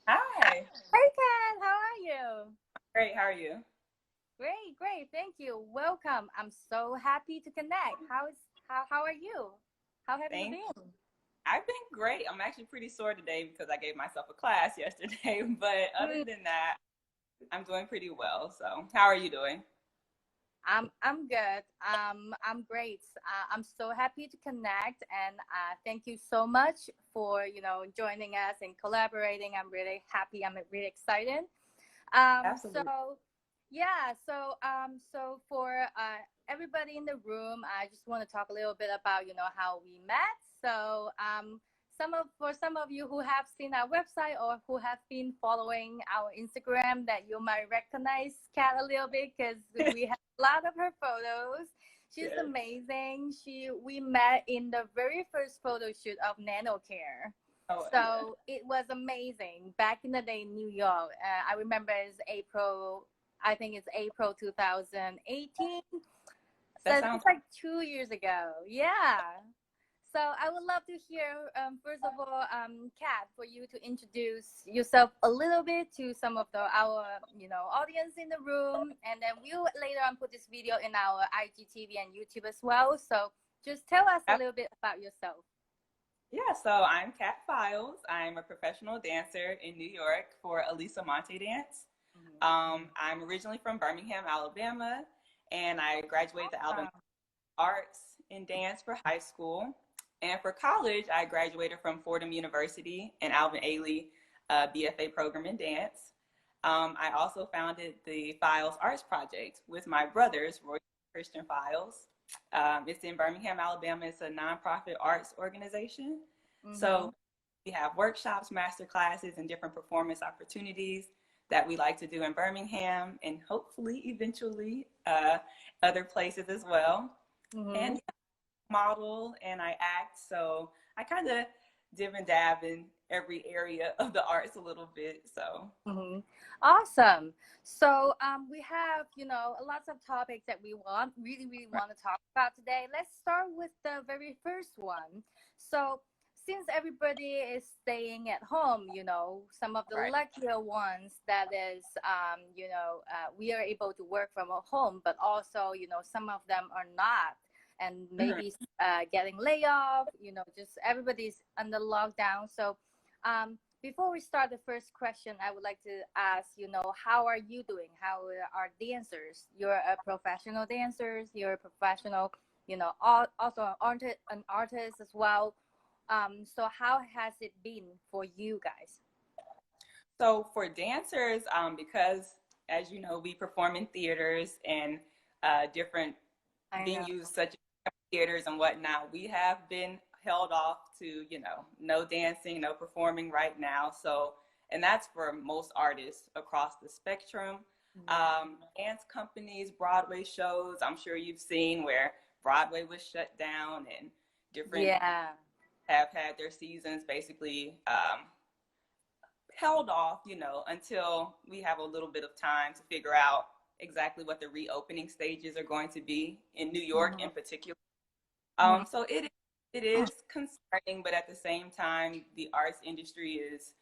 Hi. Hey Kat, how are you? Great. How are you? Great, great. Thank you. Welcome. I'm so happy to connect. How are you? How have you Thanks. been? I've been great. I'm actually pretty sore today because I gave myself a class yesterday. But other Mm, than that, I'm doing pretty well. So, how are you doing? I'm good. I'm great. I'm so happy to connect, and thank you so much for joining us and collaborating. I'm really happy. I'm really excited. Absolutely. So yeah, so for everybody in the room, I just want to talk a little bit about how we met. So for some of you who have seen our website or who have been following our Instagram, that you might recognize Kat a little bit because we have a lot of her photos. She's Yes. amazing. We met in the very first photo shoot of Nannocare. Oh, yeah. So it was amazing back in the day in New York. I remember it's April, I think it's April 2018. So That sounds it's like 2 years ago. Yeah. So I would love to hear, first of all, Kat, for you to introduce yourself a little bit to some of our audience in the room, and then we'll later on put this video in our IGTV and YouTube as well. So just tell us a little bit about yourself. yeah. So, I'm Kat Files. I'm a professional dancer in New York for Elisa Monte Dance. I'm originally from Birmingham, Alabama, and I graduated the Alabama Awesome. Arts in Dance for high school. And for college, I graduated from Fordham University and Alvin Ailey BFA program in dance. I also founded the Files Arts Project with my brothers, Roy and Christian Files. It's in Birmingham, Alabama. It's a nonprofit arts organization. Mm-hmm. So we have workshops, master classes, and different performance opportunities that we like to do in Birmingham and hopefully eventually other places as well. Mm-hmm. And model and I act. So I kind of dib and dab in every area of the arts a little bit. So Mm-hmm. Awesome. So we have, lots of topics that we really want to talk about today. Let's start with the very first one. So since everybody is staying at home, some of the right. luckier ones that is, we are able to work from home, but also, some of them are not, and Mhm. maybe getting laid off, just everybody's under lockdown. So before we start the first question, I would like to ask, how are you doing? How are dancers? You're a professional dancers. You're a professional, also an artist as well. So how has it been for you guys? So for dancers, because as you know, we perform in theaters and different I know. venues such as theaters and whatnot, we have been held off to, no dancing, no performing right now. So, and that's for most artists across the spectrum. Yeah. Dance companies, Broadway shows, I'm sure you've seen where Broadway was shut down and different Yeah. have had their seasons basically held off, until we have a little bit of time to figure out exactly what the reopening stages are going to be in New York in Mhm. particular. Mhm. So it is concerning, but at the same time, the arts industry is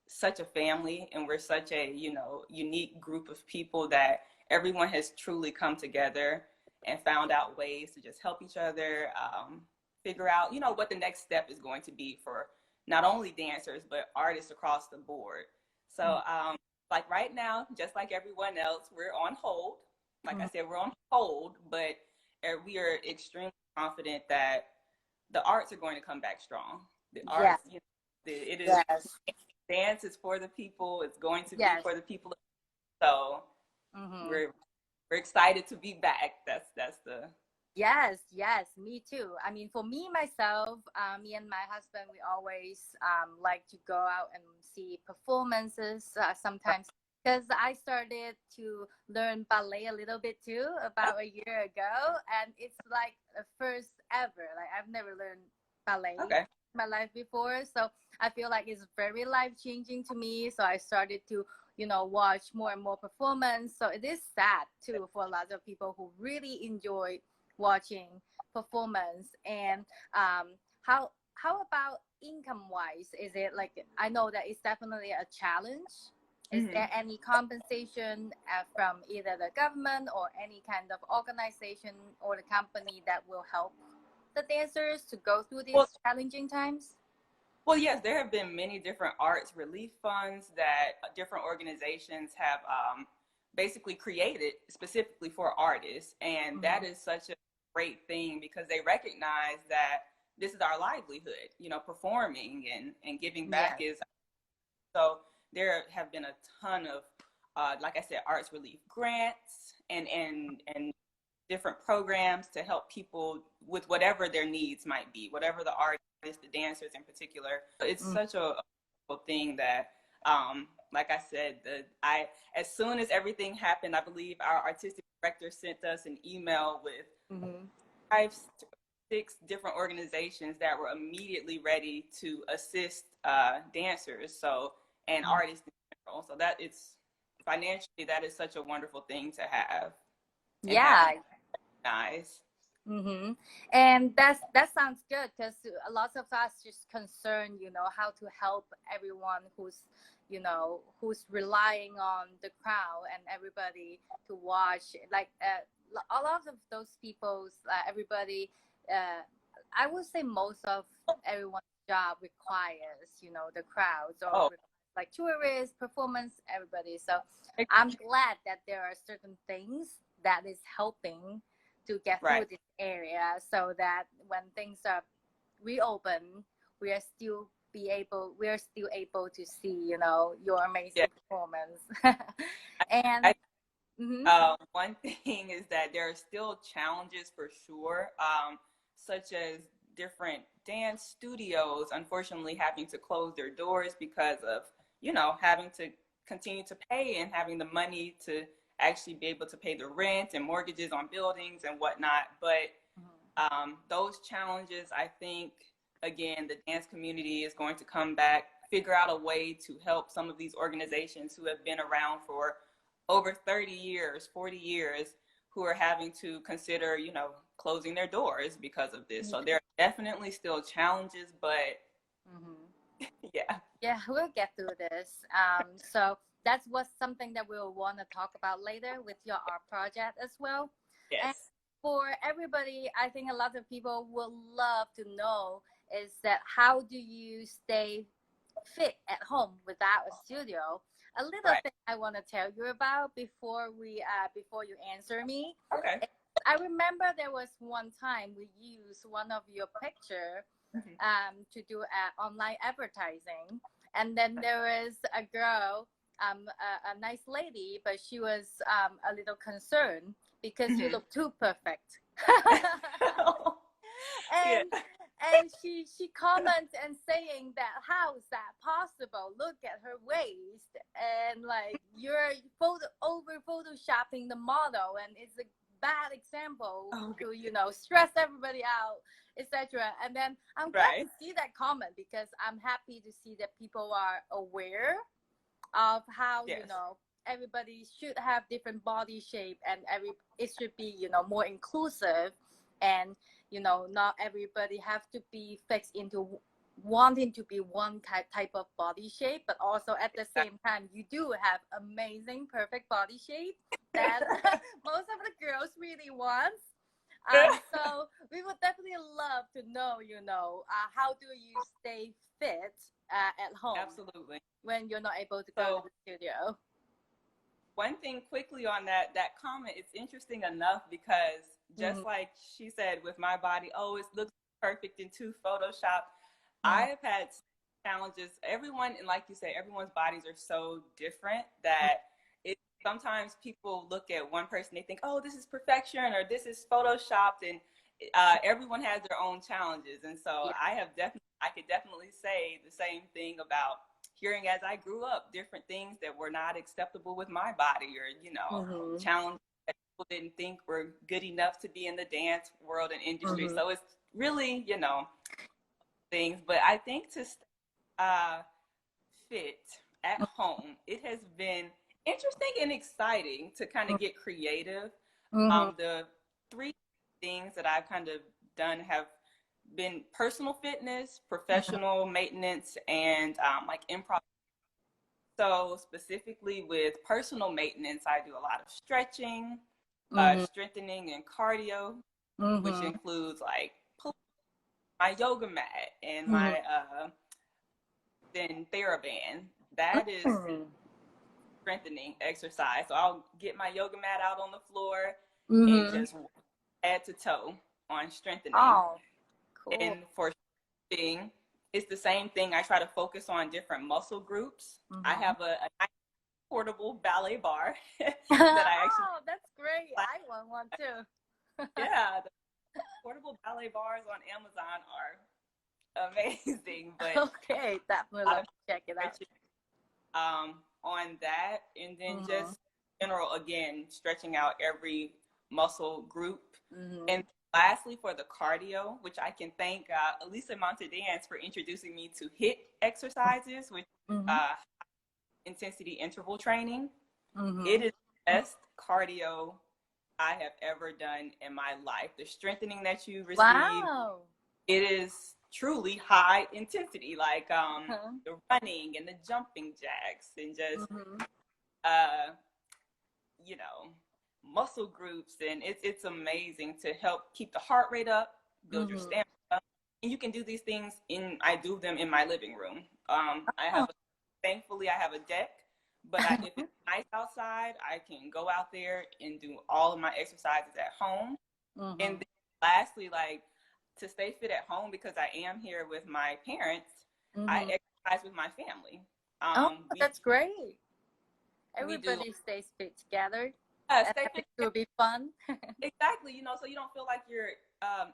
such a family, and we're such a unique group of people that everyone has truly come together and found out ways to just help each other figure out what the next step is going to be for not only dancers but artists across the board. So like right now, just like everyone else, we're on hold. Like I Mhm. said, we're on hold, but we are extremely confident that the arts are going to come back strong. The Yeah. arts, it is Yes. dance is for the people. It's going to be Yes. for the people. So Mhm. we're excited to be back. That's the Yes, yes, me too. I mean, for me myself, me and my husband, we always like to go out and see performances sometimes because I started to learn ballet a little bit too about a year ago, and it's like the first ever. Like I've never learned ballet okay. in my life before, so I feel like it's very life changing to me. So I started to watch more and more performance. So it is sad too for a lot of people who really enjoy watching performance. And um, how how about income wise? Is it like, I know that it's definitely a challenge. Is Mm-hmm. there any compensation from either the government or any kind of organization or the company that will help the dancers to go through these challenging times? Well, yes, there have been many different arts relief funds that different organizations have basically created specifically for artists. And that is such a great thing because they recognize that this is our livelihood, you know, performing and giving back is. So there have been a ton of, like I said, arts relief grants and different programs to help people with whatever their needs might be, whatever the artists, the dancers in particular. It's such a thing that, like I said, as soon as everything happened, I believe our artistic director sent us an email with 5, 6 different organizations that were immediately ready to assist dancers, and artists in general. So that it's financially, that is such a wonderful thing to have. And Yeah. nice. And that sounds good because a lot of us just concerned, you know, how to help everyone who's, you know, who's relying on the crowd and everybody to watch. Like a lot of those people's, everybody, I would say most of everyone's job requires, you know, the crowds or like tourists, performance, everybody. So I'm glad that there are certain things that is helping to get through this area so that when things are reopened, we are still able to see, you know, your amazing performance. And one thing is that there are still challenges for sure, such as different dance studios unfortunately having to close their doors because of, you know, having to continue to pay and having the money to actually be able to pay the rent and mortgages on buildings and whatnot. But those challenges, I think, again, the dance community is going to come back, figure out a way to help some of these organizations who have been around for over 30 years, 40 years, who are having to consider, you know, closing their doors because of this. So there are definitely still challenges, but yeah, we'll get through this. So that's something that we'll want to talk about later with your art project as well. And for everybody, I think a lot of people will love to know is that how do you stay fit at home without a studio? A little thing I want to tell you about before you answer me. I remember there was one time we used one of your picture to do online advertising, and then there was a girl, a nice lady, but she was a little concerned because you look too perfect. And she comments and saying that how is that possible? Look at her waist, and like you're over photoshopping the model, and it's a bad example to, you know, stress everybody out, etc. And then I'm glad to see that comment because I'm happy to see that people are aware of how you know everybody should have different body shape and it should be, you know, more inclusive, and you know, not everybody have to be fixed into wanting to be one type of body shape, but also at the same time you do have amazing perfect body shape that most of the girls really want. So we would definitely love to know, you know, how do you stay fit at home when you're not able to go to the studio? One thing quickly on that comment, it's interesting enough because just like she said with my body, it looks perfect into Photoshop. I've had challenges. Everyone, and like you say, everyone's bodies are so different that sometimes people look at one person, they think, oh, this is perfection or this is Photoshopped, and everyone has their own challenges. And so I could definitely say the same thing about hearing as I grew up, different things that were not acceptable with my body, or, you know, challenges that people didn't think were good enough to be in the dance world and industry. So it's really, you know, things. But I think to fit at home, it has been interesting and exciting to kind of get creative. The 3 things that I've kind of done have been personal fitness, professional maintenance, and like improv. So specifically with personal maintenance, I do a lot of stretching, Mm-hmm. strengthening, and cardio, which Mm-hmm. includes like my yoga mat and Mm-hmm. my then TheraBand. That is strengthening exercise. So I'll get my yoga mat out on the floor and Mm-hmm. just head to toe on strengthening. Oh, cool. And for stretching, it's the same thing. I try to focus on different muscle groups. I Mm-hmm. have a nice portable ballet bar that I actually Oh, that's great. like. I want one too. Yeah, the portable ballet bars on Amazon are amazing, but Okay, a definitely lot love of to check it out. stretching on that, and then Mm-hmm. just general again stretching out every muscle group. Mm-hmm. And lastly, for the cardio, which I can thank Elisa Montedance for introducing me to HIIT exercises, which Mm-hmm. uh, intensity interval training. Mm-hmm. It is the best cardio I have ever done in my life. The strengthening that you receive, Wow. it is truly high intensity, like Uh-huh. the running and the jumping jacks and just Mm-hmm. uh, you know, muscle groups, and it's amazing to help keep the heart rate up, build your Mm-hmm. stamina, and you can do these things in. I do them in my living room. I Oh. have, thankfully, I have a deck, but if it's nice outside, I can go out there and do all of my exercises at home. And Mm-hmm. then lastly, like to stay fit at home because I am here with my parents, I Mm-hmm. exercise with my family. Oh, We that's great. we do Everybody stays fit together, and stay I think fit. it will be fun. Exactly, so you don't feel like you're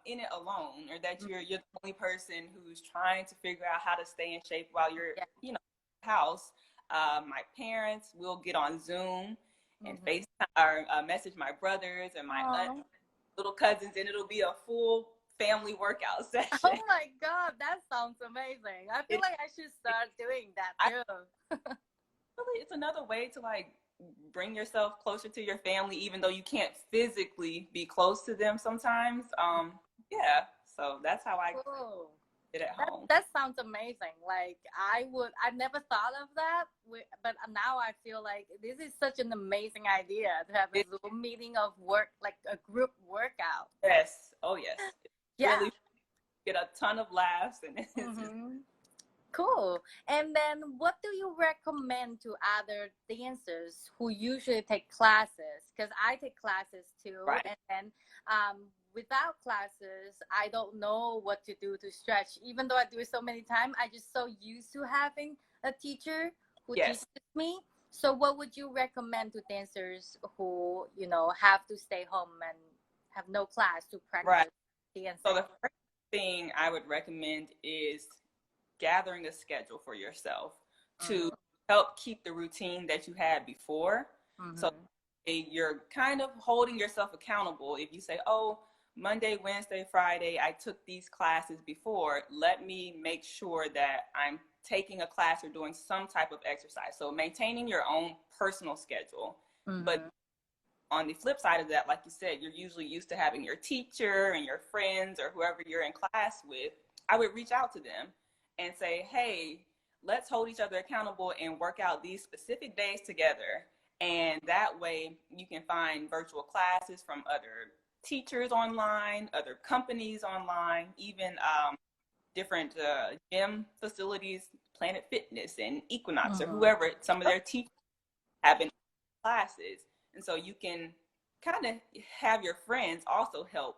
in it alone, or that you're the only person who's trying to figure out how to stay in shape while you're Yeah. house. My parents will get on Zoom and Mm-hmm. FaceTime or message my brothers and my Oh. little cousins, and it'll be a full family workout Oh session. my God, that sounds amazing. I feel it, like I should it start doing that I too. really it's another way to like bring yourself closer to your family, even though you can't physically be close to them sometimes. Yeah, so that's how I Cool. did at That home. that sounds amazing. Like I never thought of that, but now I feel like this is such an amazing idea to have a It, Zoom meeting of work, like a group workout. yes, oh yes, Yeah. really get a ton of laughs, and it's Mm-hmm. Cool. And then, what do you recommend to other dancers who usually take classes? Because I take classes too, right. and then without classes, I don't know what to do to stretch. Even though I do it so many times, I just so used to having a teacher who teaches Yes, me. So, what would you recommend to dancers who have to stay home and have no class to right. practice So dancing? the first thing I would recommend is gathering a schedule for yourself to Mm-hmm. help keep the routine that you had before. So Mm-hmm. you're kind of holding yourself accountable. If you say, oh, Monday, Wednesday, Friday, I took these classes before, let me make sure that I'm taking a class or doing some type of exercise. So maintaining your own personal schedule. But Mm-hmm. on the flip side of that, like you said, you're usually used to having your teacher and your friends or whoever you're in class with. I would reach out to them and say, hey, let's hold each other accountable and work out these specific days together. And that way you can find virtual classes from other teachers online, other companies online, even different gym facilities, Planet Fitness and Equinox or Mm-hmm. whoever, some of their teachers have been classes. And so you can kind of have your friends also help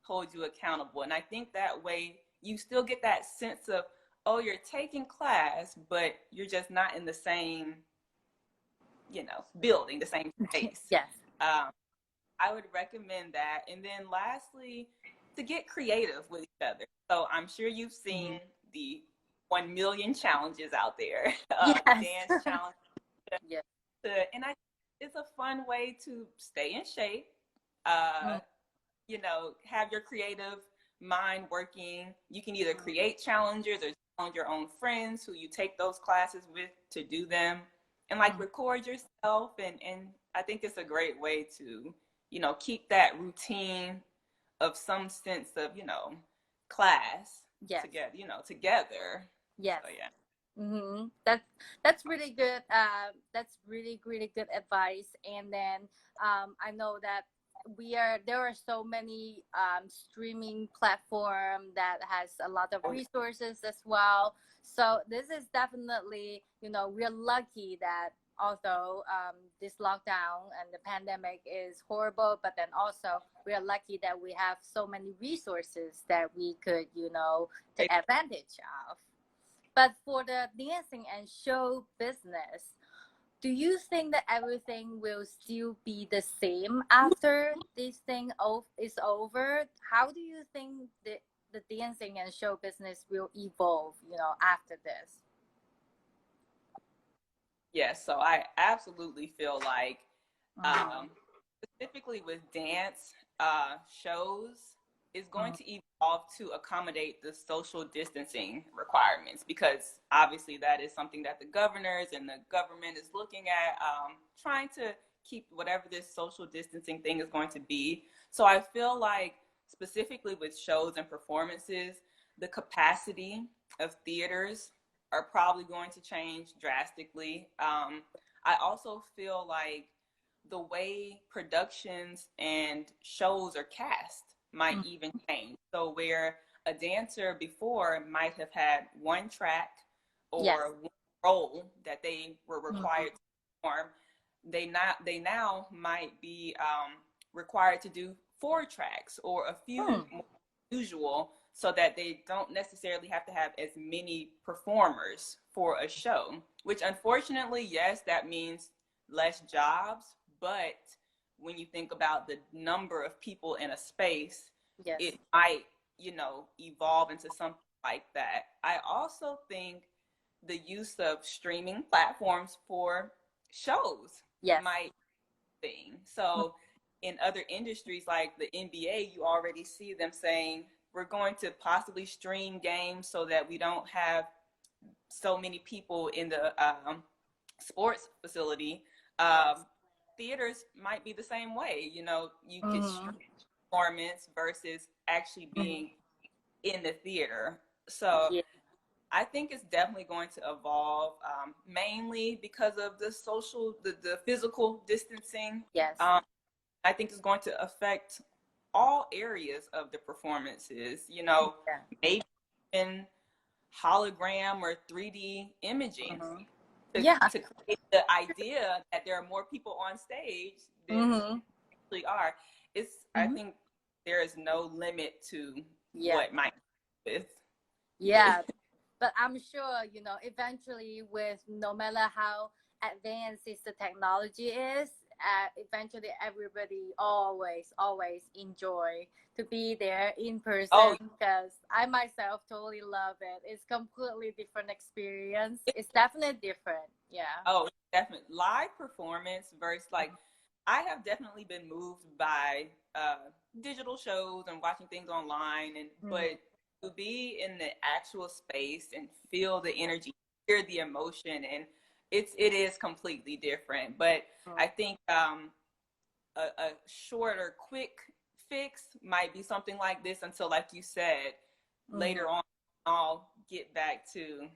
hold you accountable. And I think that way you still get that sense of, oh, you're taking class, but you're just not in the same, building, the same space. Yes. Um, I would recommend that. And then lastly, to get creative with each other. So I'm sure you've Mm-hmm. seen the 1 million challenges out there, Yes. dance challenge. Yes. And it's a fun way to stay in shape, uh, Mm-hmm. have your creative mind working. You can either create challenges or challenge your own friends who you take those classes with to do them, and like Mm-hmm. record yourself. And I think it's a great way to, keep that routine of some sense of, class Yes. together, you know, together. Yes. So yeah. Mm-hmm. That's really good. That's really really good advice. And then I know that there are so many streaming platform that has a lot of resources as well. So this is definitely, you know, we're lucky that although this lockdown and the pandemic is horrible, but then also we are lucky that we have so many resources that we could, you know, take advantage of. But for the dancing and show business, do you think that everything will still be the same after this thing is over? How do you think the dancing and show business will evolve, you know, after this? Yes, so I absolutely feel like, Mm-hmm. specifically with dance shows, is going Mm-hmm. to evolve to accommodate the social distancing requirements, because obviously that is something that the governors and the government is looking at, trying to keep whatever this social distancing thing is going to be. So I feel like specifically with shows and performances, the capacity of theaters are probably going to change drastically. I also feel like the way productions and shows are cast might even change. So where a dancer before might have had one track Yes. or one role that they were Mm-hmm. required to perform, they now might be required to do four tracks or a few more usual, so that they don't necessarily have to have as many performers for a show, which unfortunately, yes, that means less jobs. But when you think about the number of people in a space, Yes. it might, you know, evolve into something like that. I also think the use of streaming platforms for shows Yes. might thing. So in other industries like the NBA, you already see them saying we're going to possibly stream games so that we don't have so many people in the sports facility. Yes. Theaters might be the same way. You know, you could Mm-hmm. stream performance versus actually Mm-hmm. being in the theater. So Yeah. I think it's definitely going to evolve, mainly because of the physical distancing. Yes. Um, I think it's going to affect all areas of the performances, you know, Yeah. maybe in hologram or 3D imaging Mm-hmm. to, Yeah. to create the idea that there are more people on stage than Mm-hmm. actually are. I Mm-hmm. think there is no limit to Yeah. what might be with. Yeah. But I'm sure, you know, eventually with no matter how advanced the technology is, eventually everybody always enjoy to be there in person, Oh, because I myself totally love it. It's completely different experience. It's definitely different. Yeah. oh, definitely. Live performance versus, like, I have definitely been moved by digital shows and watching things online, and Mm-hmm. but to be in the actual space and feel the energy, hear the emotion, and it is completely different. But I think a shorter, quick fix might be something like this until, like you said, Mm-hmm. later on, I'll get back to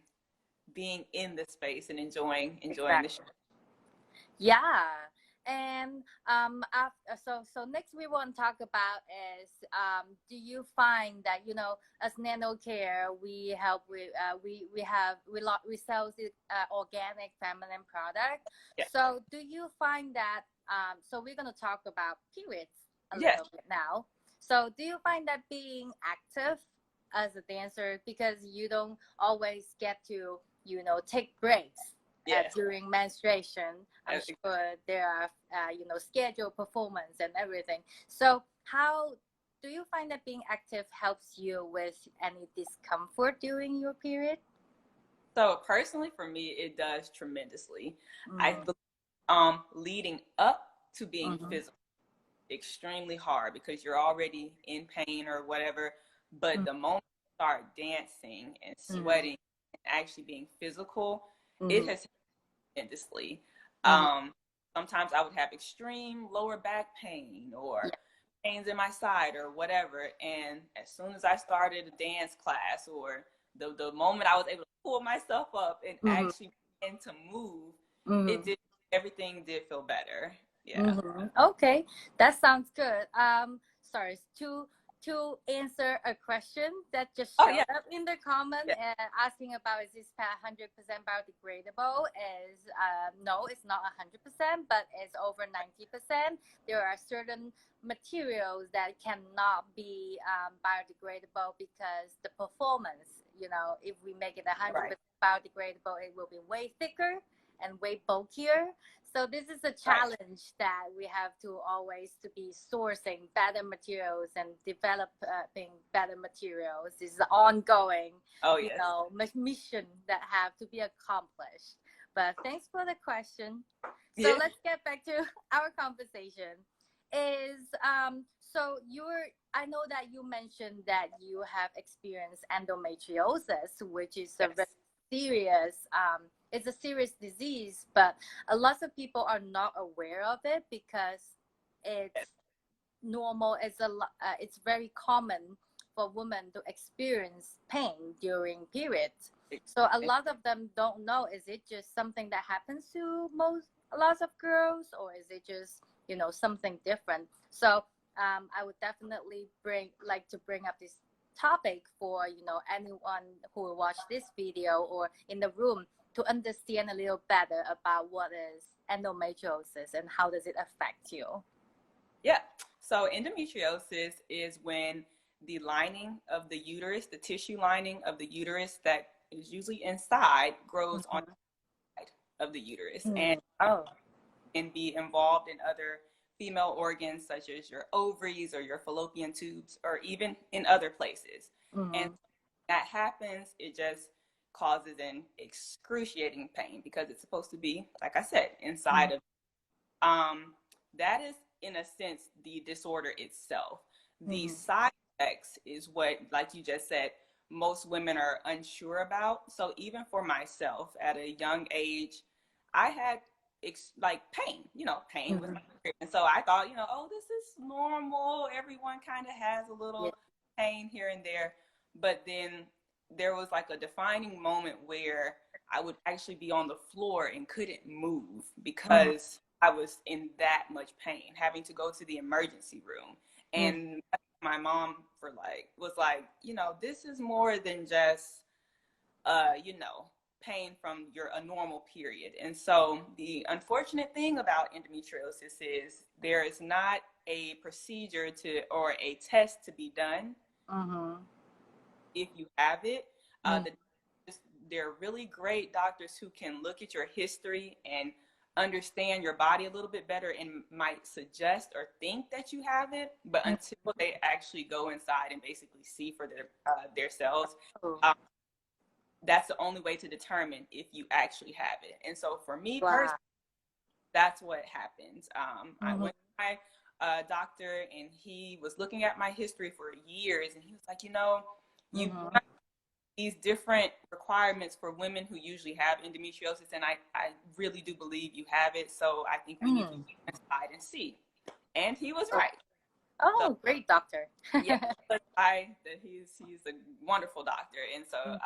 being in the space and enjoying the show. Exactly. Yeah. And after, so next we want to talk about is, do you find that, you know, as Nannocare we help with we sell the organic feminine product. Yeah. So do you find that, so we're gonna talk about periods a Yes. little bit now. So do you find that being active as a dancer, because you don't always get to, you know, take breaks Yes. during menstruation? I'm sure there are, you know, scheduled performance and everything. So how do you find that being active helps you with any discomfort during your period? So personally, for me, it does tremendously. I Mm. believe leading up to being Mm-hmm. physical extremely hard because you're already in pain or whatever. But the moment you start dancing and Mm-hmm. sweating and actually being physical, it Mm-hmm. has helped tremendously. Mm-hmm. Sometimes I would have extreme lower back pain or Yeah. pains in my side or whatever. And as soon as I started a dance class, or the moment I was able to pull myself up and Mm-hmm. actually begin to move, Mm-hmm. it did, everything did feel better. Yeah. Mm-hmm. Okay, that sounds good. Sorry, to answer a question that just Oh showed yeah. up in the comment, Yeah. asking about, is this pad 100% biodegradable? Is no, it's not 100%, but it's over 90%. There are certain materials that cannot be biodegradable because the performance, if we make it 100% Right. biodegradable, it will be way thicker and way bulkier. So this is a Right. challenge that we have to always to be sourcing better materials and developing better materials. This is an ongoing, Oh yes. mission that have to be accomplished. But thanks for the question. So Yeah. let's get back to our conversation. So I know that you mentioned that you have experienced endometriosis, which is a very Yes. serious it's a serious disease, but a lot of people are not aware of it because it's Yes. normal. It's very common for women to experience pain during periods. So a lot of them don't know, is it just something that happens to a lot of girls, or is it just something different? So I would definitely like to bring up this topic for anyone who will watch this video or in the room, to understand a little better about what is endometriosis and how does it affect you. Yeah. So endometriosis is when the lining of the uterus, the tissue lining of the uterus that is usually inside, grows on Mm-hmm. the side of the uterus, and Mm. Oh. can be involved in other female organs such as your ovaries or your fallopian tubes, or even in other places. And Mm-hmm. that happens, it just causes an excruciating pain because it's supposed to be, like I said, inside of. Um, that is, in a sense, the disorder itself. The Mm-hmm. side effects is what, like you just said, most women are unsure about. So even for myself, at a young age, I had like pain, pain with Mm-hmm. my period. And so I thought, oh, this is normal. Everyone kind of has a Yeah. little pain here and there. But then there was like a defining moment where I would actually be on the floor and couldn't move Mm-hmm. because I was in that much pain, having to go to the emergency room. And my mom was like, this is more than just pain from a normal period. And so the unfortunate thing about endometriosis is there is not a procedure or a test to be done Mm-hmm. if you have it. Mm-hmm. The They're really great doctors who can look at your history and understand your body a little bit better and might suggest or think that you have it, but until they actually go inside and basically see for their cells, um, that's the only way to determine if you actually have it. And so for me Wow. personally, that's what happens. I Mm-hmm. went to my doctor, and he was looking at my history for years, and he was like, you Mm-hmm. these different requirements for women who usually have endometriosis, and I really do believe you have it, so I think we need to Mm. go inside and see. And he was Oh, right. So oh, great doctor. yeah, he's a wonderful doctor, and so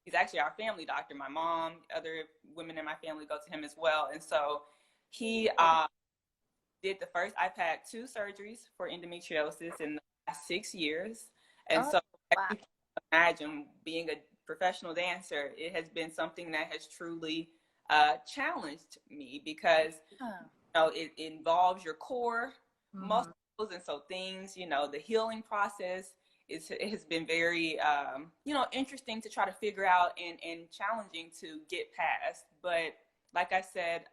he's actually our family doctor. My mom, other women in my family go to him as well, and so he did the first. I've had 2 surgeries for endometriosis in the last 6 years, and Oh, so as wow. you can imagine, being a professional dancer, it has been something that has truly challenged me because it involves your core Mm-hmm. muscles, and so things, the healing process it has been very interesting to try to figure out and challenging to get past. But like I said,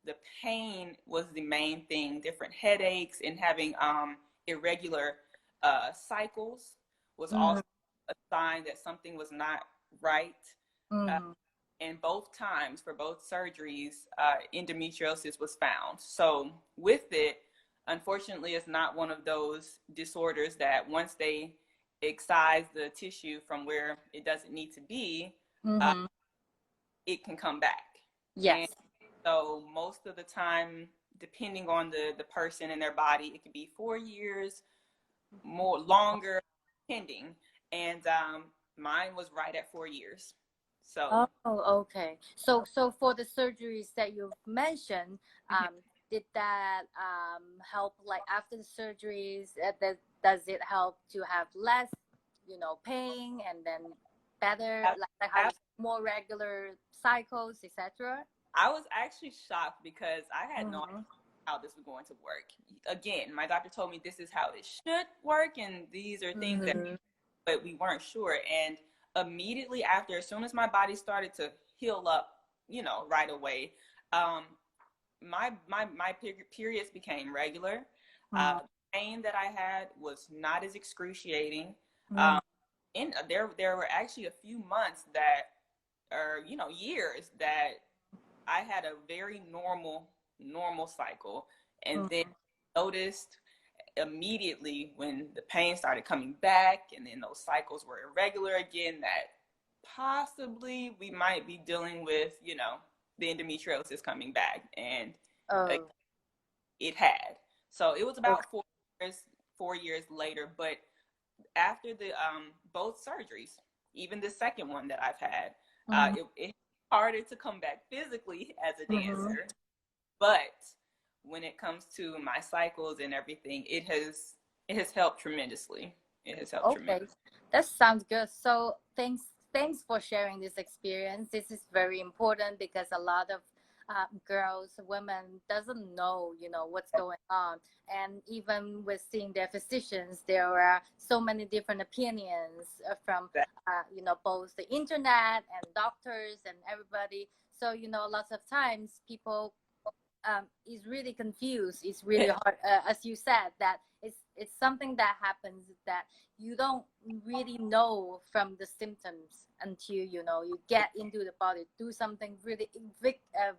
the pain was the main thing. Different headaches and having irregular cycles was Mm-hmm. also a sign that something was not right. Uh, Mm-hmm. and both times, for both surgeries, endometriosis was found. So with it, unfortunately, it's not one of those disorders that once they excise the tissue from where it doesn't need to be, uh, Mm-hmm. it can come back. And Yes. so most of the time, depending on the person and their body, it could be 4 years, more longer, depending. And mine was right at 4 years. So, Oh, okay. So for the surgeries that you've mentioned, did that help, like after the surgeries, does it help to have less, pain, and then better, like how you more regular cycles, etc.? I was actually shocked because I had no idea Mm-hmm. how this was going to work. Again, my doctor told me this is how it should work, and these are things that, Mm-hmm. but we weren't sure. And immediately after, as soon as my body started to heal up, right away, um, my periods became regular. The pain that I had was not as excruciating. Mm-hmm. Um, and there were actually a few months that, or years that I had a very normal cycle, and then noticed immediately when the pain started coming back, and then those cycles were irregular again, that possibly we might be dealing with the endometriosis coming back, and Oh, it had. So it was okay. about 4 years, 4 years later, but after the both surgeries, even the second one that I've had, Mm-hmm. it harder to come back physically as a Mm-hmm. dancer, but when it comes to my cycles and everything, it has helped tremendously. It has helped Okay, tremendously. that sounds good. So thanks for sharing this experience. This is very important because a lot of girls, women doesn't know, what's going on, and even with seeing their physicians, there are so many different opinions from, both the internet and doctors and everybody. So lots of times people is really confused. It's really hard, as you said, that it's something that happens that you don't really know from the symptoms until you get into the body, do something really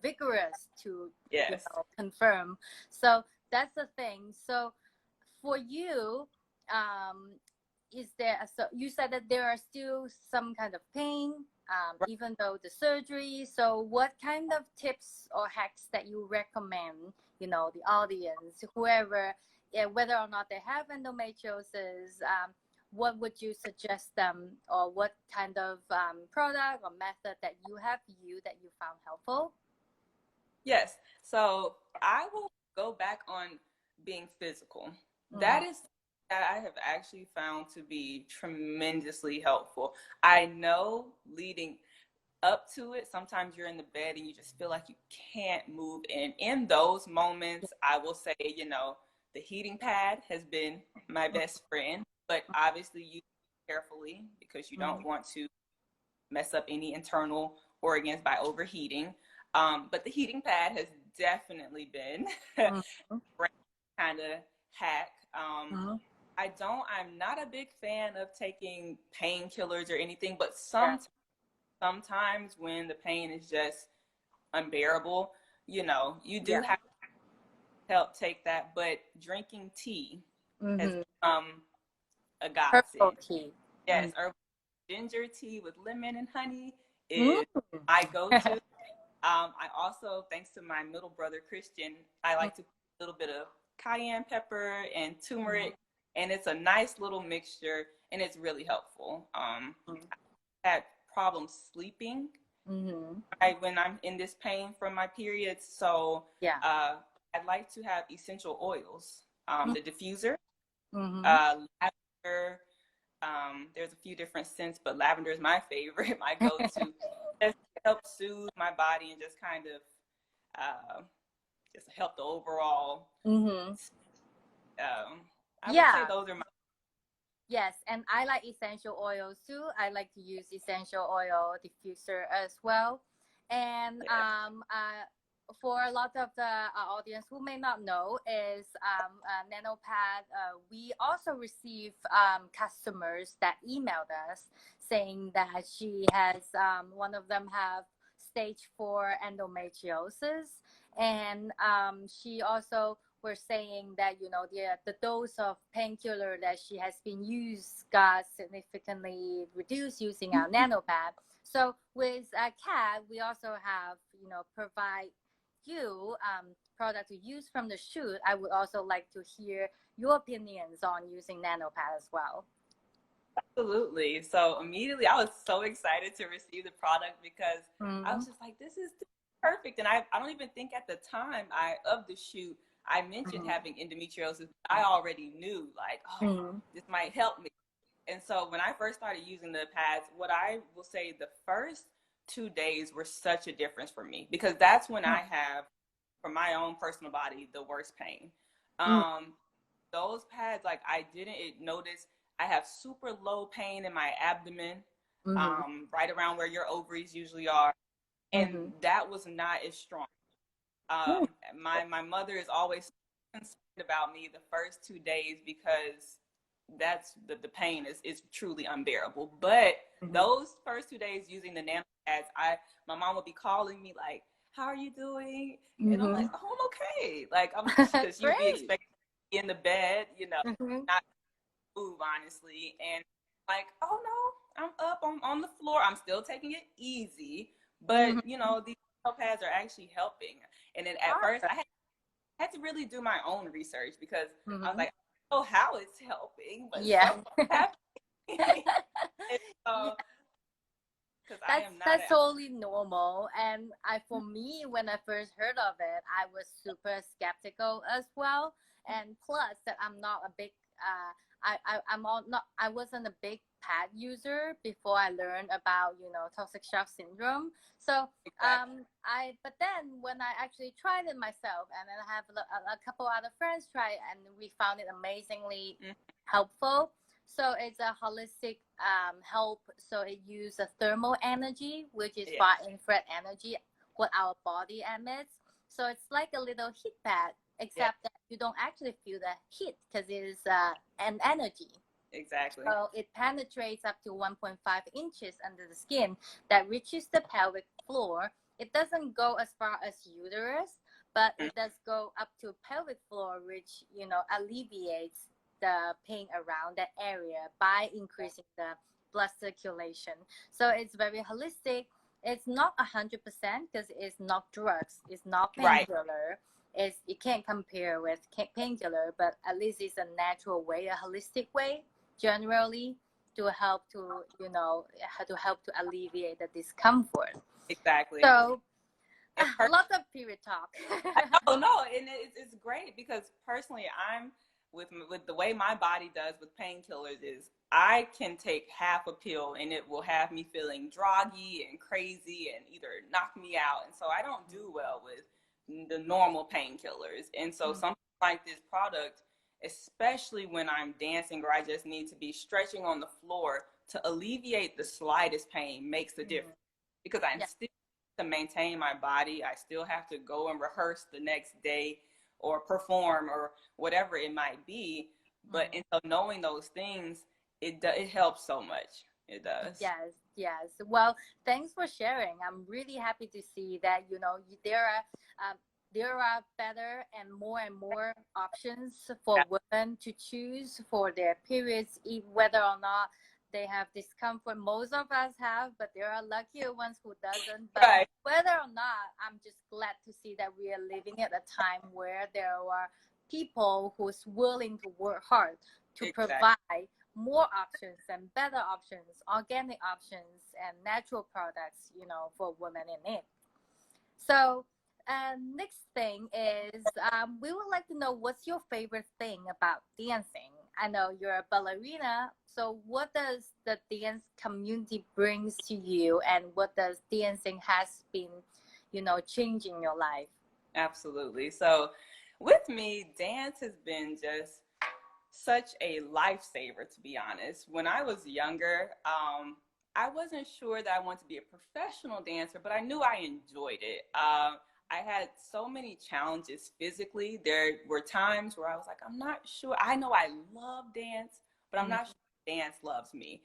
vigorous to Yes. confirm. So that's the thing. So for you, is there, so you said that there are still some kind of pain, even though the surgery. So what kind of tips or hacks that you recommend, the audience, whoever, whether or not they have endometriosis, what would you suggest them, or what kind of product or method that you have used that you found helpful? Yes. So I will go back on being physical. Mm-hmm. That is that I have actually found to be tremendously helpful. I know leading up to it, sometimes you're in the bed and you just feel like you can't move. And in those moments, I will say, the heating pad has been my best friend, but obviously use it carefully because you don't want to mess up any internal organs by overheating. But the heating pad has definitely been a Mm-hmm. kind of hack. Mm-hmm. I'm not a big fan of taking painkillers or anything, but Yeah. sometimes when the pain is just unbearable, you do Yeah. have to help take that. But drinking tea has Mm-hmm. become a Purple godsend. tea. Yes, herbal ginger tea with lemon and honey is Mm-hmm. my go-to. I also, thanks to my middle brother Christian, I like to put a little bit of cayenne pepper and turmeric, and it's a nice little mixture, and it's really helpful. I had problems sleeping Mm-hmm. when I'm in this pain from my periods, so Yeah. I like to have essential oils. The diffuser, Mm-hmm. lavender. There's a few different scents, but lavender is my favorite, my go-to. Just help soothe my body and just kind of just help the overall. Mm-hmm. I would say Yeah. those are my. Yes, and I like essential oils too. I like to use essential oil diffuser as well. And Yeah. for a lot of the audience who may not know, is Nannopad. We also receive customers that emailed us saying that she has, one of them have stage 4 endometriosis, and she also were saying that the dose of painkiller that she has been used got significantly reduced using our nanopad. So with Kat, we also have provide you product to use from the shoot, I would also like to hear your opinions on using Nannocare as well. Absolutely. So immediately I was so excited to receive the product because I was Mm-hmm. just like, this is perfect. And I don't even think at the time of the shoot, I mentioned having endometriosis. I already knew like, oh, Mm-hmm. this might help me. And so when I first started using the pads, what I will say the first 2 days were such a difference for me because that's when I have, for my own personal body, the worst pain. Um, those pads, like I didn't notice I have super low pain in my abdomen, Mm-hmm. right around where your ovaries usually are. And Mm-hmm. that was not as strong. Mm-hmm. My mother is always concerned about me the first 2 days because that's the pain is truly unbearable. But those first 2 days using the nano pads, my mom would be calling me like, "How are you doing?" And I'm Mm-hmm. like, "Oh, I'm okay." Like I'm because she would be Great. expecting me in the bed, Mm-hmm. not move honestly, and like, "Oh no, I'm up, I'm on the floor. I'm still taking it easy, but Mm-hmm. these nano pads are actually helping." And then at first, I had to really do my own research because I was Mm-hmm. like, "Oh, how it's helping," but Yeah. something's happening. And Yeah. so, because I That's am not that's a totally normal. And for me, when I first heard of it, I was super skeptical as well. And plus, that I'm not a big I'm all, not I wasn't a big pad user before I learned about toxic shock syndrome. So exactly. but then when I actually tried it myself, and then I have a couple other friends try it, and we found it amazingly helpful. So it's a holistic help. So it uses thermal energy, which is Yeah, far infrared energy, what our body emits. So it's like a little heat pad, yeah, except that you don't actually feel the heat because it is an energy. exactly. So it penetrates up to 1.5 inches under the skin that reaches the pelvic floor. It doesn't go as far as uterus, but it does go up to pelvic floor, which alleviates the pain around that area by increasing the blood circulation. So it's very holistic. It's not 100% because it's not drugs. It's not Right, painkiller. You can't compare with painkiller, but at least it's a natural way, a holistic way generally to help to alleviate the discomfort. exactly. So And lots of period talk. I know, no, and it's great because personally, I'm with the way my body does with painkillers is I can take half a pill and it will have me feeling groggy and crazy and either knock me out, and so I don't do well with the normal painkillers, and so something like this product, especially when I'm dancing or I just need to be stretching on the floor to alleviate the slightest pain, makes a difference because I'm Yeah. still to maintain my body. I still have to go and rehearse the next day or perform or whatever it might be. But and so knowing those things, it helps so much. It does. Yes, yes. Well, thanks for sharing. I'm really happy to see that there are better and more options for women to choose for their periods, whether or not they have discomfort. Most of us have, but there are luckier ones who doesn't. But Right. whether or not, I'm just glad to see that we are living at a time where there are people who's willing to work hard to Exactly. provide more options and better options, organic options, and natural products, for women in need. So, next thing is we would like to know what's your favorite thing about dancing. I know you're a ballerina, so what does the dance community brings to you, and what does dancing has been, changing your life? Absolutely. So with me, dance has been just such a lifesaver, to be honest. When I was younger, I wasn't sure that I wanted to be a professional dancer, but I knew I enjoyed it. I had so many challenges physically. There were times where I was like, I'm not sure. I know I love dance, but I'm Mm, not sure dance loves me.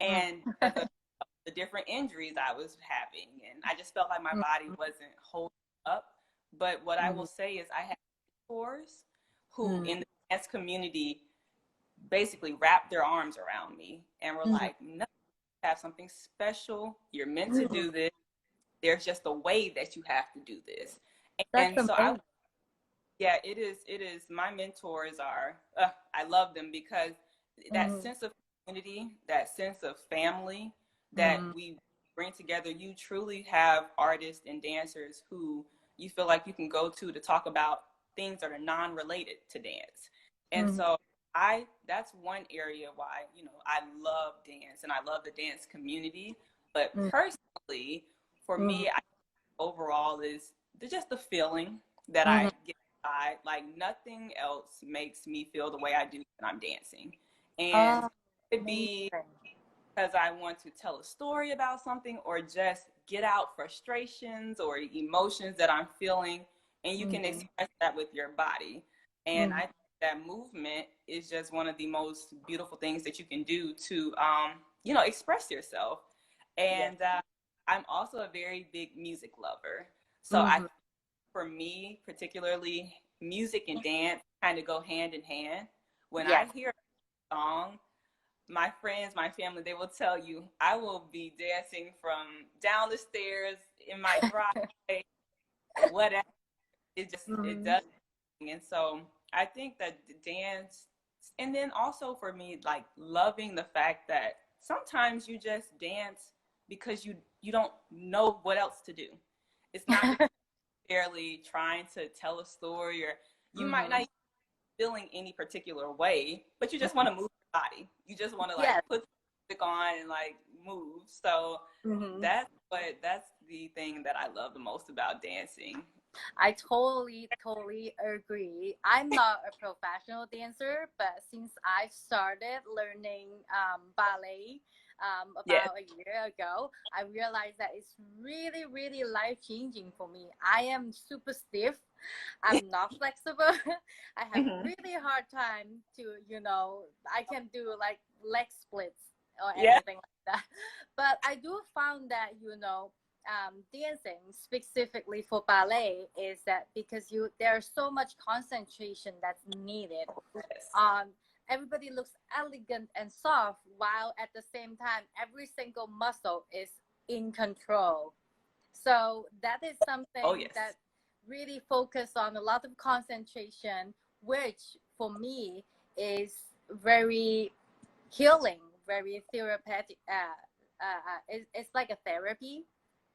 mm, And because of the different injuries I was having, and I just felt like my mm, body wasn't holding up. But what I will mm, say is, I had mentors who mm, in the dance community basically wrapped their arms around me and were mm, like, no, you have something special. You're meant to mm, do this. There's just a way that you have to do this. That's And so I, amazing. yeah, it is. My mentors are, I love them because that Mm-hmm. sense of community, that sense of family that Mm-hmm. we bring together, you truly have artists and dancers who you feel like you can go to talk about things that are non-related to dance. And Mm-hmm. so that's one area why, I love dance and I love the dance community. But personally, for Mm-hmm. me, overall is just the feeling that Mm-hmm. I get by. Like nothing else makes me feel the way I do when I'm dancing. And Oh, it could be amazing. because I want to tell a story about something or just get out frustrations or emotions that I'm feeling. And you can Mm-hmm. express that with your body. And Mm-hmm. I think that movement is just one of the most beautiful things that you can do to, express yourself. Yes. And I'm also a very big music lover. So Mm-hmm. for me, particularly, music and dance kind of go hand in hand. When I Yes. hear a song, my friends, my family, they will tell you I will be dancing from down the stairs in my driveway, whatever. It Mm-hmm. does. And so I think that the dance, and then also for me, like loving the fact that sometimes you just dance because you don't know what else to do. It's not because you're barely trying to tell a story, or you might Mm-hmm. not feeling any particular way, but you just want to move your body. You just want to like Yes. put music on and like move. So Mm-hmm. that's the thing that I love the most about dancing. I totally, totally agree. I'm not a professional dancer, but since I started learning ballet Yes. about a year ago, I realized that it's really, really life changing for me. I am super stiff. I'm not flexible. I have Hmm. really hard time to, I can do like leg splits or Yeah. anything like that. But I do found that, dancing specifically for ballet is that because there's so much concentration that's needed. Yes. um Everybody looks elegant and soft, while at the same time every single muscle is in control. So that is Oh something yes. that really focus on a lot of concentration, which for me is very healing, very therapeutic. It's like a therapy,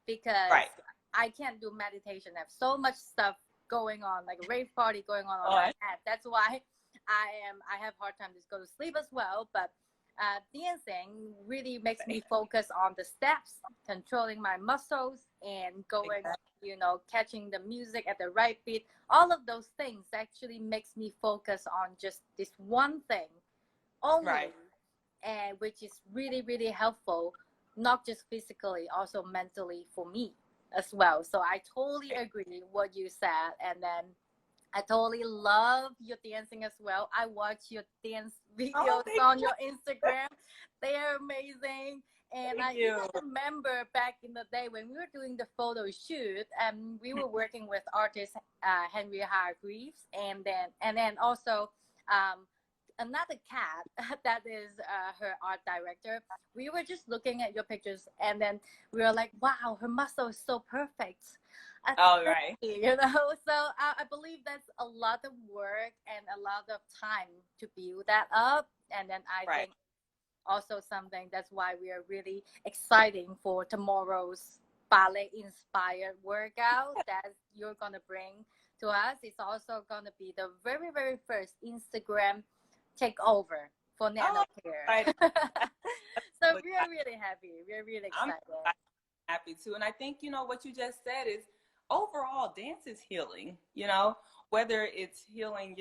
because Right. I can't do meditation. I have so much stuff going on, like a rave party going on Oh, my head. That's why I have hard time to go to sleep as well. But dancing really makes me focus on the steps, controlling my muscles, and going, exactly. catching the music at the right beat. All of those things actually makes me focus on just this one thing only, Right. and which is really, really helpful, not just physically, also mentally for me as well. So I totally agree what you said. And then I totally love your dancing as well. I watch your dance Oh, videos thank on your Instagram. They are amazing. And I you. even remember back in the day when we were doing the photo shoot, and we were working with artist Henry Hargreaves, and then also um, another cat that is her art director. We were just looking at your pictures, and then we were like, wow, her muscle is so perfect. All Thank right. you, so I believe that's a lot of work and a lot of time to build that up. And then I Right. think also something that's why we are really exciting for tomorrow's ballet inspired workout that you're gonna bring to us. It's also gonna be the very, very first Instagram takeover for Oh, Nannocare. excited. So That's we are really happy. We're really I'm excited. happy too. And I think, what you just said is overall dance is healing, whether it's healing,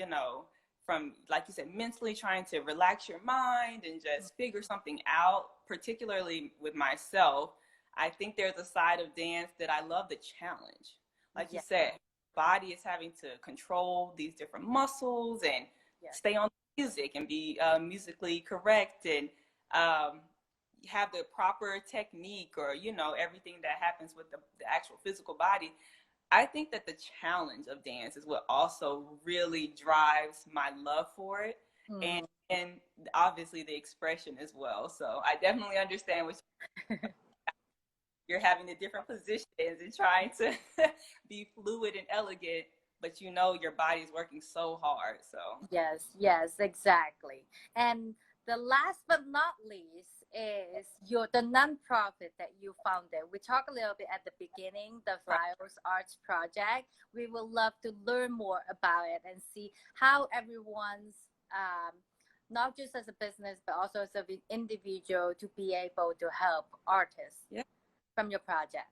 from, like you said, mentally trying to relax your mind and just figure something out, particularly with myself. I think there's a side of dance that I love, the challenge. Like you Yeah, said, body is having to control these different muscles and yeah. stay on music and be musically correct and um, have the proper technique, or everything that happens with the actual physical body. I think that the challenge of dance is what also really drives my love for it, and Mm. and obviously the expression as well. So I definitely understand what you're having the different positions and trying to be fluid and elegant, but you know your body's working so hard. So yes, exactly. And the last but not least is the nonprofit that you founded. We talked a little bit at the beginning, the right. F.I.L.E.S Arts Project. We would love to learn more about it and see how everyone's not just as a business but also as an individual to be able to help artists Yeah. from your project.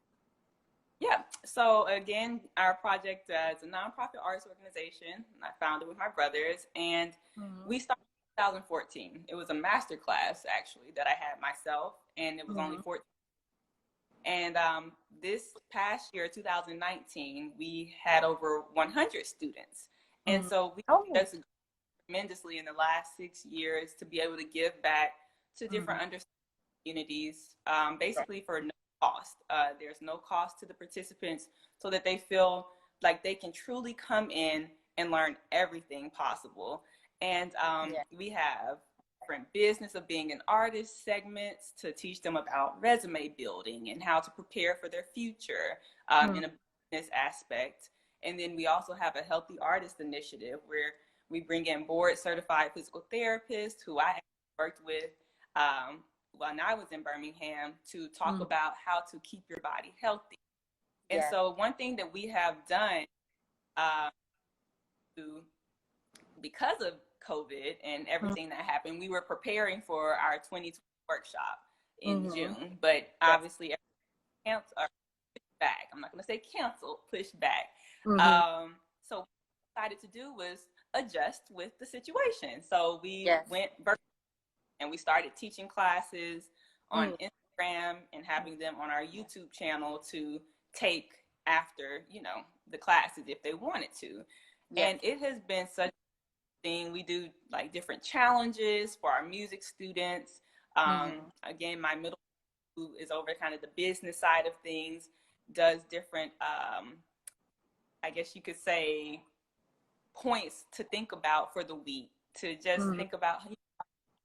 Yeah. So again, our project is a nonprofit arts organization. I founded with my brothers, and Mm-hmm. we started in 2014. It was a master class actually that I had myself, and it was only Mm-hmm. 14. And this past year, 2019, we had over 100 students, and Mm-hmm. so we Oh, just tremendously in the last 6 years to be able to give back to mm-hmm. different underserved communities, basically for no cost. There's no cost to the participants so that they feel like they can truly come in and learn everything possible. And Yeah. we have different business of being an artist segments to teach them about resume building and how to prepare for their future Mm-hmm. in a business aspect. And then we also have a healthy artist initiative where we bring in board certified physical therapists who I worked with when I was in Birmingham to talk Mm-hmm. about how to keep your body healthy. And Yeah. so one thing that we have done uh, to, because of COVID and everything that happened, we were preparing for our 2020 workshop in Mm-hmm. June, but Yes. obviously canceled or pushed back. I'm not going to say canceled, pushed back. Mm-hmm. So what we decided to do was adjust with the situation. So we Yes. went virtual and we started teaching classes on Mm. Instagram and having them on our YouTube channel to take after, the classes if they wanted to. Yes. And it has been such a thing. We do like different challenges for our music students. Mm-hmm. Again, my middle school is over kind of the business side of things, does different, I guess you could say, points to think about for the week, to just Mm-hmm. think about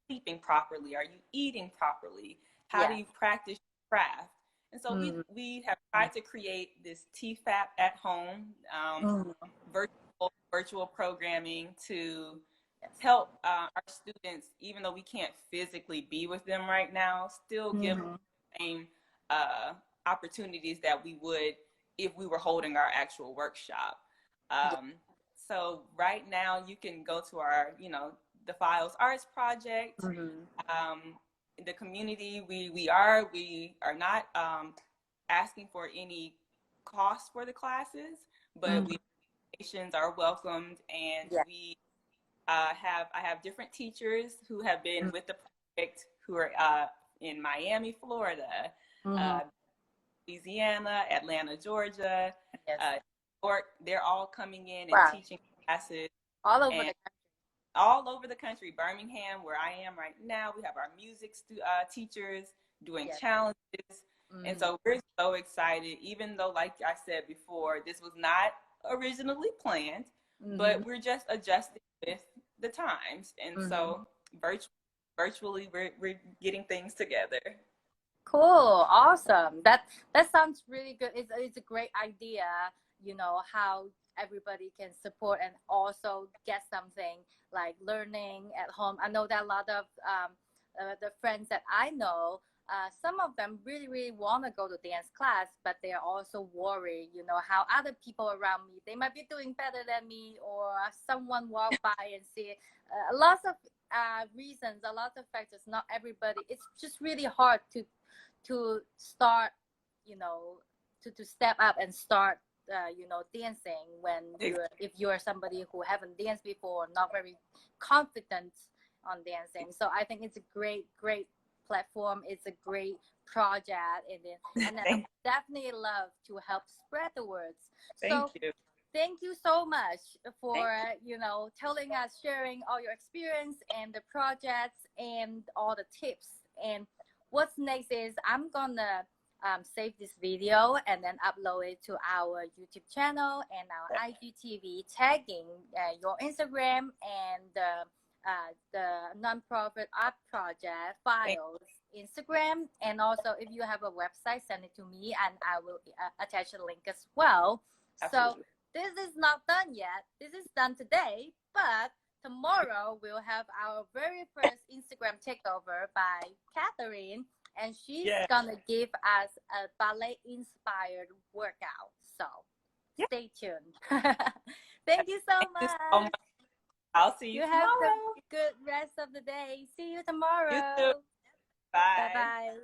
sleeping properly? Are you eating properly? How do Yes. you practice your craft? And so Mm-hmm. we have tried to create this TFAP at home Mm-hmm. virtual programming to Yes. help our students, even though we can't physically be with them right now, still give Mm-hmm. the same uh, opportunities that we would if we were holding our actual workshop. Yeah. Um, so right now you can go to our, the Files Arts Project. Mm-hmm. Um, the community, we are not asking for any cost for the classes, but Mm-hmm. donations are welcomed, and Yeah. I have different teachers who have been with the project who are in Miami, Florida, Mm-hmm. uh, Louisiana, Atlanta, Georgia, Yes. New York. They're all coming in and Wow. teaching classes All over and the all over the country. Birmingham, where I am right now, we have our music teachers doing country. Yes. challenges. And Mm-hmm. so we're so excited, even though, like I said before, this was not originally planned, Mm-hmm. but we're just adjusting with the times. And Mm-hmm. so virtually, we're getting things together. Cool. Awesome. That sounds really good. It's a great idea. How everybody can support and also get something like learning at home. I know that a lot of the friends that I know, some of them really really want to go to dance class, but they are also worried. How other people around me, they might be doing better than me, or someone walk by and see it. Lots of reasons, a lot of factors. Not everybody. It's just really hard to start, to step up and start, dancing when if you're somebody who haven't danced before, not very confident on dancing. So I think it's a great platform. It's a great project, and I Thank, definitely love to help spread the words. thank So you. thank you so much Thank for telling us, sharing all your experience and the projects and all the tips. And what's next is I'm gonna save this video and then upload it to our YouTube channel and our IGTV, tagging your Instagram and the nonprofit art project thank Files. Instagram, and also if you have a website, send it to me, and I will attach a link as well. Absolutely. So this is not done yet. This is done today, but tomorrow we'll have our very first Instagram takeover by Katherine, and she's gonna give us a ballet inspired workout. So stay tuned. Thank you so much. I'll see you tomorrow. Have a good rest of the day. See you tomorrow. You too. Bye. Bye-bye.